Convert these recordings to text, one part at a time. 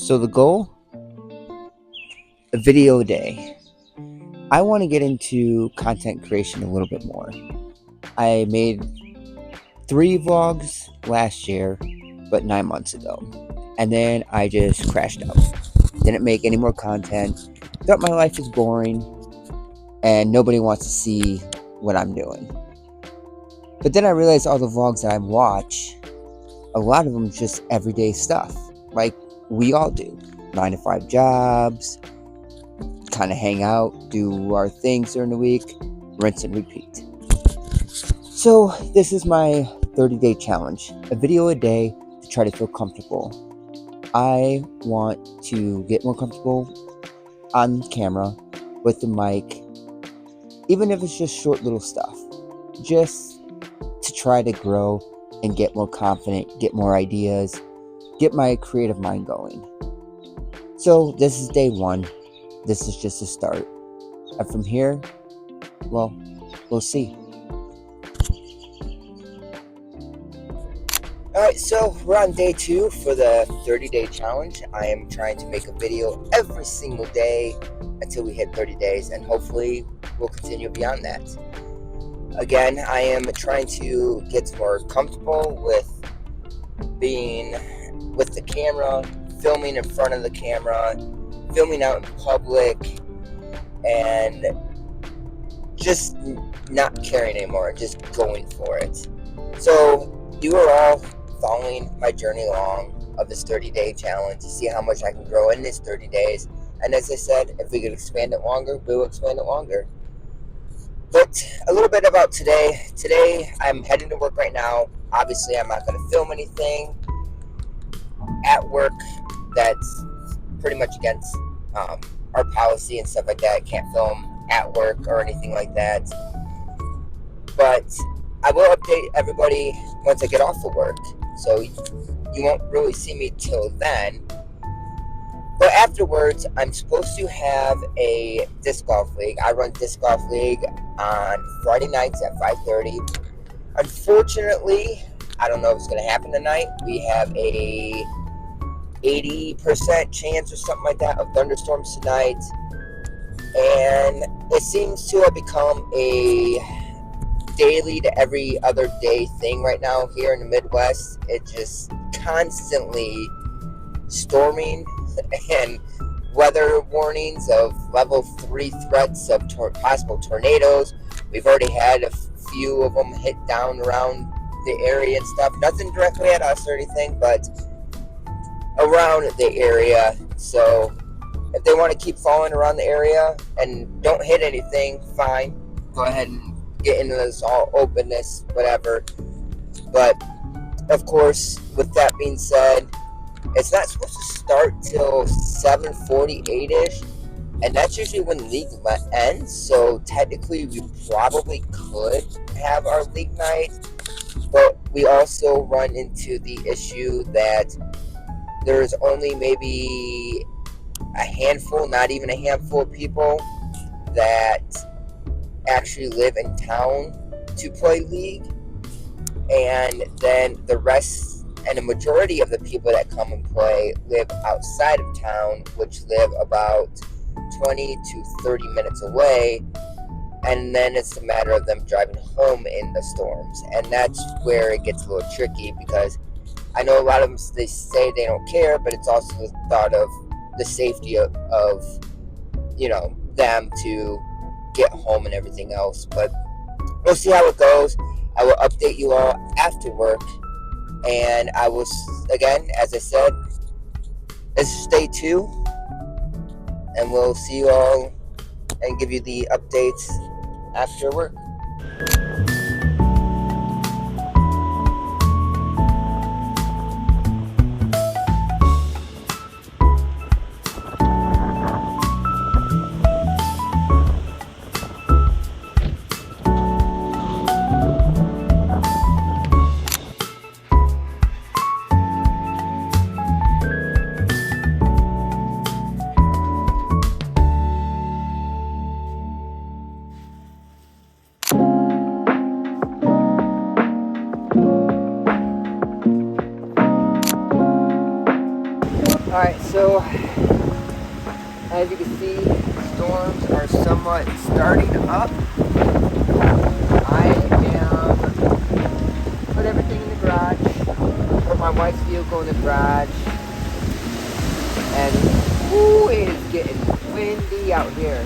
So the goal, a video a day. I want to get into content creation a little bit more. I made 3 vlogs last year, but 9 months ago. And then I just crashed out. Didn't make any more content. Thought my life is boring and nobody wants to see what I'm doing. But then I realized all the vlogs that I watch, a lot of them just everyday stuff. Like we all do. 9 to 5 jobs, kind of hang out, do our things during the week, rinse and repeat. So this is my 30-day challenge, a video a day to try to feel comfortable. I want to get more comfortable on camera with the mic, even if it's just short little stuff, just to try to grow and get more confident, get more ideas, get my creative mind going. So this is day 1. This is just a start. And from here, well, we'll see. Alright, so we're on day 2 for the 30-day challenge. I am trying to make a video every single day until we hit 30 days, and hopefully we'll continue beyond that. Again, I am trying to get more comfortable with being with the camera, filming in front of the camera, filming out in public, and just not caring anymore, just going for it. So you are all following my journey along of this 30-day challenge to see how much I can grow in this 30 days. And as I said, if we could expand it longer, we will expand it longer. But a little bit about today. Today, I'm heading to work right now. Obviously, I'm not going to film anything at work. That's pretty much against our policy and stuff like that. I can't film at work or anything like that. But I will update everybody once I get off of work. So you won't really see me till then. But afterwards, I'm supposed to have a disc golf league. I run disc golf league on Friday nights at 5:30. Unfortunately, I don't know if it's going to happen tonight. We have a 80% chance or something like that of thunderstorms tonight. And it seems to have become a daily to every other day thing right now here in the Midwest. It's just constantly storming and weather warnings of level 3 threats of possible tornadoes. We've already had a few of them hit down around the area and stuff. Nothing directly at us or anything, but around the area. So if they want to keep falling around the area and don't hit anything, fine. Go ahead and get into this all openness, whatever. But of course, with that being said, it's not supposed to start till 7:48ish, and that's usually when league ends. So technically, we probably could have our league night, but we also run into the issue that there's only maybe a handful, not even a handful of people that actually live in town to play league, and then the rest and a majority of the people that come and play live outside of town, which live about 20 to 30 minutes away, and then it's a matter of them driving home in the storms. And that's where it gets a little tricky, because I know a lot of them, they say they don't care, but it's also the thought of the safety of them to get home and everything else. But we'll see how it goes. I will update you all after work, and I will, again, as I said, this is day 2, and we'll see you all and give you the updates after work. Alright, so as you can see, storms are somewhat starting up. I am put everything in the garage, put my wife's vehicle in the garage, and whoo, it is getting windy out here.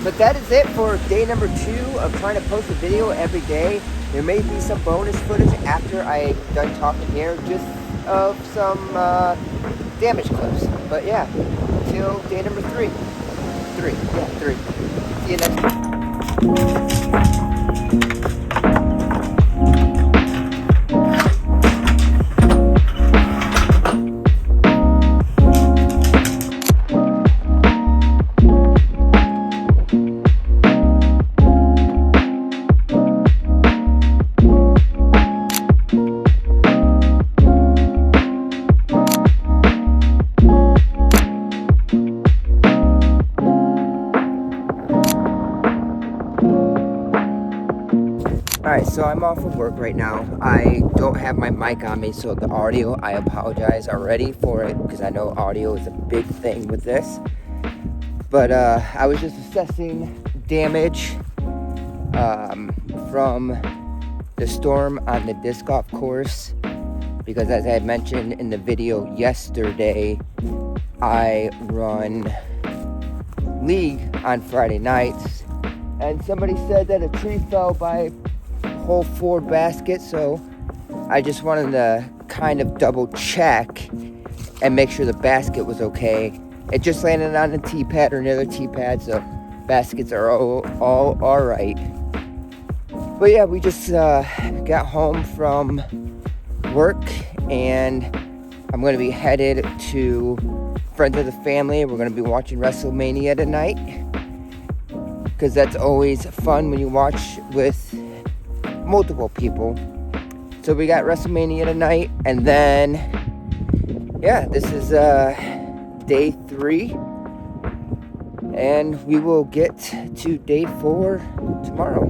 But that is it for day number 2 of trying to post a video every day. There may be some bonus footage after I'm done talking here, just of some damage clips. But yeah, till day number 3. 3. See you next time. Alright, so I'm off of work right now. I don't have my mic on me, so the audio, I apologize already for it, because I know audio is a big thing with this. But I was just assessing damage from the storm on the disc golf course, because as I had mentioned in the video yesterday, I run league on Friday nights, and somebody said that a tree fell by hole 4 basket, so I just wanted to kind of double check and make sure the basket was okay. It just landed on a tee pad or another tee pad, so baskets are all right. But yeah, we just got home from work, and I'm going to be headed to friends of the family. We're going to be watching WrestleMania tonight, because that's always fun when you watch with multiple people. So we got WrestleMania tonight, and then yeah, this is day 3, and we will get to day 4 tomorrow.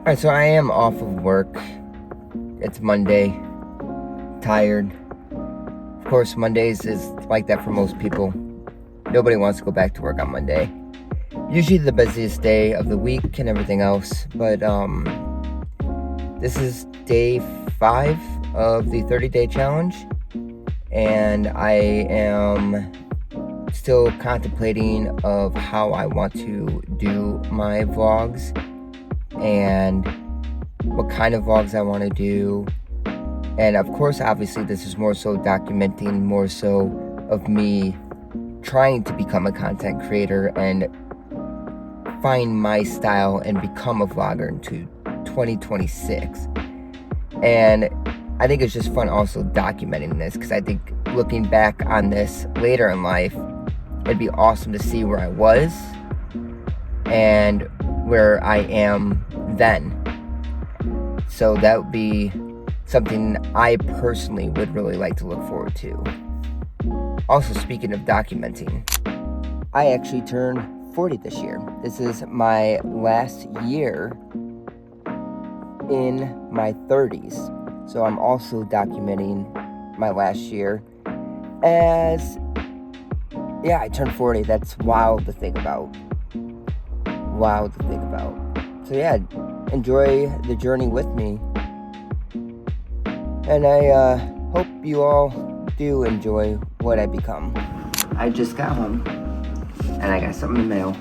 Alright, so I am off of work. It's Monday. Tired. Of course, Mondays is like that for most people. Nobody wants to go back to work on Monday. Usually the busiest day of the week and everything else. But this is day 5 of the 30-day challenge. And I am still contemplating of how I want to do my vlogs and what kind of vlogs I want to do. And of course, obviously, this is more so documenting more so of me trying to become a content creator and find my style and become a vlogger into 2026. And I think it's just fun also documenting this, because I think looking back on this later in life, it'd be awesome to see where I was and where I am then. So that would be something I personally would really like to look forward to. Also, speaking of documenting, I actually turned 40 this year. This is my last year in my 30s. So I'm also documenting my last year as, yeah, I turned 40. That's wild to think about. Wild to think about. So yeah, enjoy the journey with me. And I hope you all do enjoy what I become. I just got home and I got something in the mail.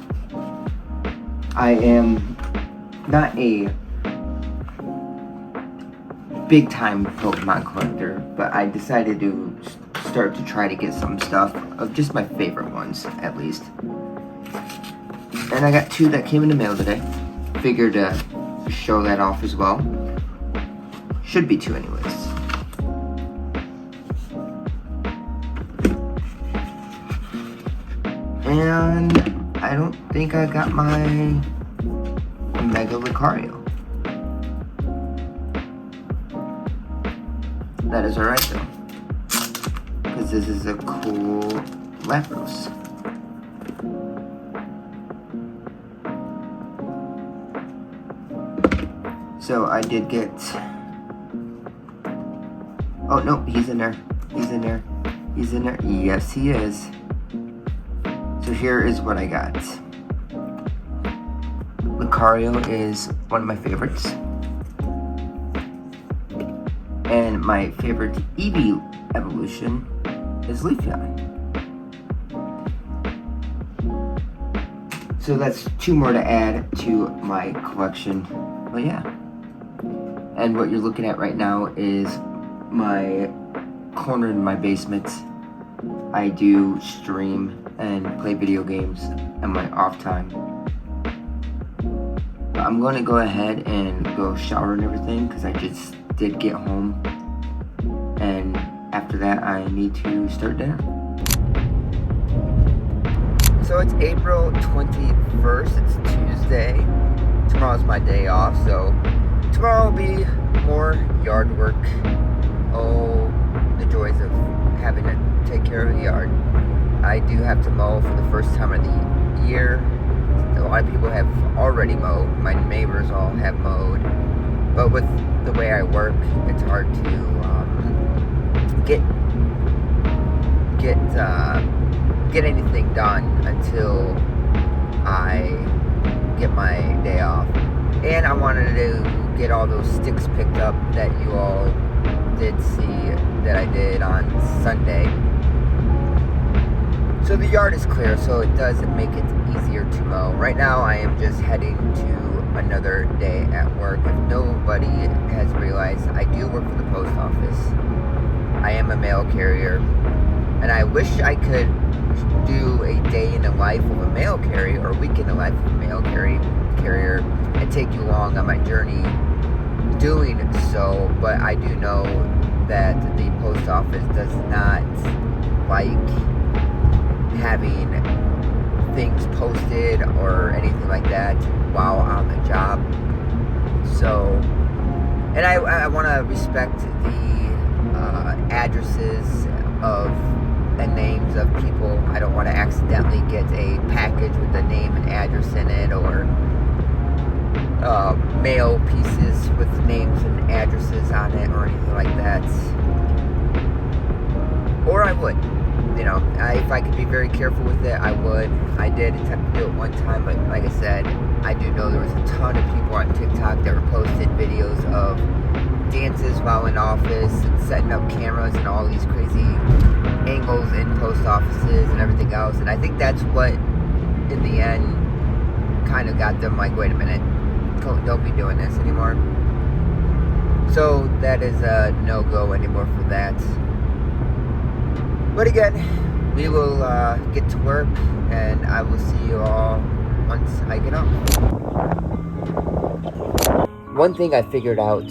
I am not a big time Pokemon collector, but I decided to start to try to get some stuff of just my favorite ones, at least. And I got 2 that came in the mail today. Figured to show that off as well. Should be 2 anyways. And I don't think I got my Mega Lucario. That is alright though, because this is a cool Lapras. So I did get, oh no, he's in there, he's in there, he's in there, yes he is. So here is what I got. Lucario is one of my favorites. And my favorite Eevee evolution is Leafeon. So that's 2 more to add to my collection. But yeah. And what you're looking at right now is my corner in my basement. I do stream and play video games in my off time. But I'm going to go ahead and go shower and everything because I just did get home, and after that I need to start dinner. So it's April 21st, it's Tuesday. Tomorrow's my day off, so tomorrow will be more yard work. Oh, the joys of having to take care of the yard. I do have to mow for the first time of the year. A lot of people have already mowed. My neighbors all have mowed. But with the way I work, it's hard to get anything done until I get my day off. And I wanted to get all those sticks picked up that you all did see that I did on Sunday. So the yard is clear, so it does make it easier to mow. Right now I am just heading to another day at work. If nobody has realized, I do work for the post office. I am a mail carrier, and I wish I could do a day in the life of a mail carrier or a week in the life of a mail carrier and take you along on my journey doing so, but I do know that the post office does not like having things posted or anything like that while on the job. So, and I want to respect the addresses of and names of people. I don't want to accidentally get a package with the name and address in it, or mail pieces with names and addresses on it or anything like that. Or I would. You know, if I could be very careful with it, I would. I did attempt to do it one time, but like I said, I do know there was a ton of people on TikTok that were posting videos of dances while in office and setting up cameras and all these crazy angles in post offices and everything else. And I think that's what, in the end, kind of got them like, wait a minute, don't be doing this anymore. So that is a no-go anymore for that. But again, we will get to work, and I will see you all once I get off. One thing I figured out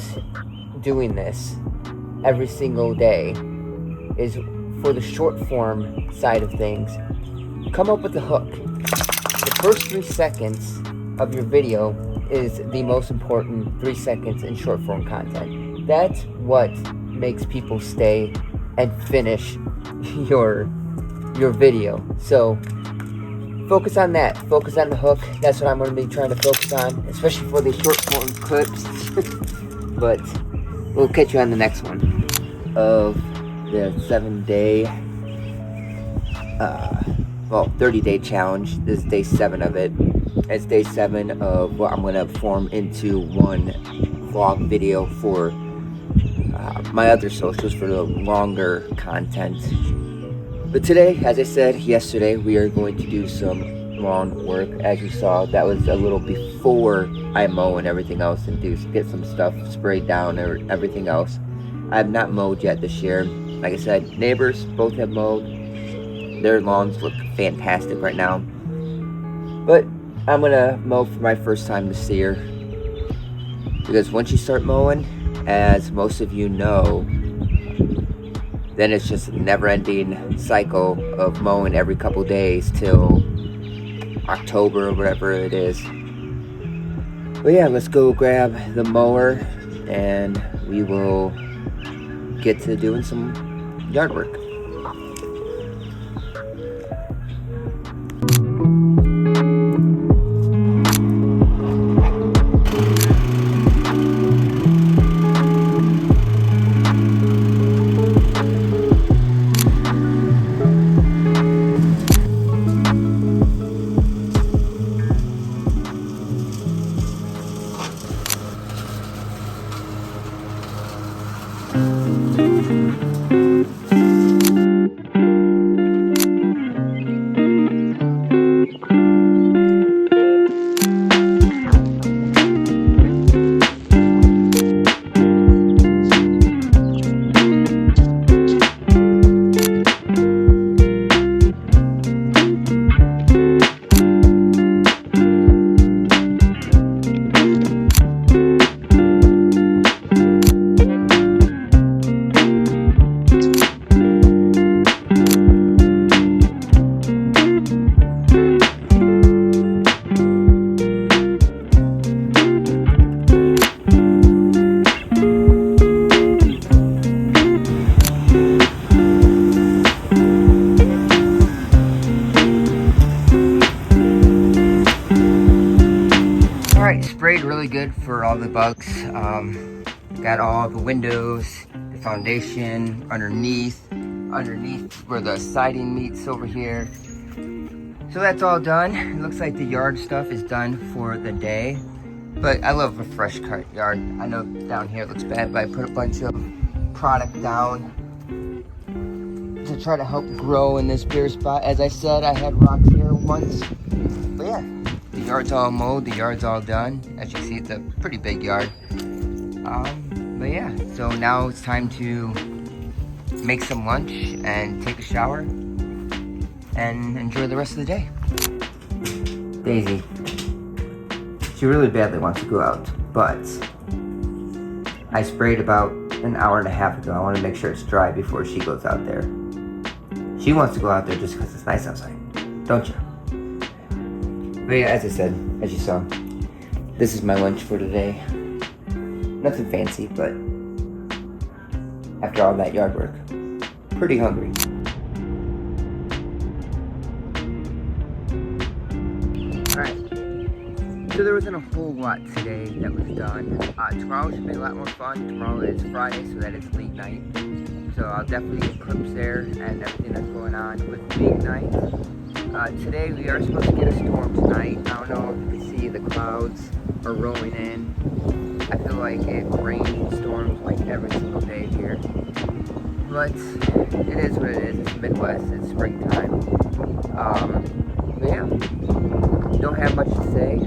doing this every single day is, for the short form side of things, come up with a hook. The first 3 seconds of your video is the most important 3 seconds in short form content. That's what makes people stay and finish your video. So focus on that. Focus on the hook. That's what I'm going to be trying to focus on, especially for these short form clips. But we'll catch you on the next one of the 7-day, 30-day challenge. This is day 7 of it. It's day 7 of what I'm going to form into one vlog video for my other socials for the longer content. But today, as I said yesterday, we are going to do some lawn work. As you saw, that was a little before I mow and everything else and get some stuff sprayed down or everything else. I have not mowed yet this year. Like I said, neighbors both have mowed. Their lawns look fantastic right now. But I'm gonna mow for my first time this year. Because once you start mowing, as most of you know, then it's just a never-ending cycle of mowing every couple days till October or whatever it is. But yeah, let's go grab the mower and we will get to doing some yard work. Sprayed really good for all the bugs. Got all the windows, the foundation, underneath where the siding meets over here. So that's all done. It looks like the yard stuff is done for the day. But I love a fresh cut yard. I know down here it looks bad, but I put a bunch of product down to try to help grow in this bare spot. As I said, I had rocks here once. But yeah. The yard's all mowed, the yard's all done. As you see, it's a pretty big yard. But yeah, so now it's time to make some lunch and take a shower and enjoy the rest of the day. Daisy, she really badly wants to go out, but I sprayed about an hour and a half ago. I want to make sure it's dry before she goes out there. She wants to go out there just because it's nice outside, don't you? But yeah, as I said, as you saw, this is my lunch for today. Nothing fancy, but after all that yard work, pretty hungry. Alright, so there wasn't a whole lot today that was done. Tomorrow should be a lot more fun. Tomorrow is Friday, so that is league night. So I'll definitely get clips there and everything that's going on with league night. Today we are supposed to get a storm tonight. I don't know if you can see the clouds are rolling in. I feel like it rains and storms like every single day here. But it is what it is. It's Midwest. It's springtime. But yeah, don't have much to say,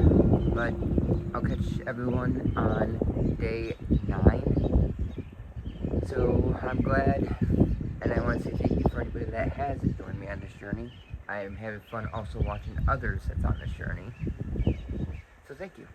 but I'll catch everyone on day 9. So I'm glad, and I want to say thank you for anybody that has joined me on this journey. I am having fun also watching others that's on this journey. So thank you.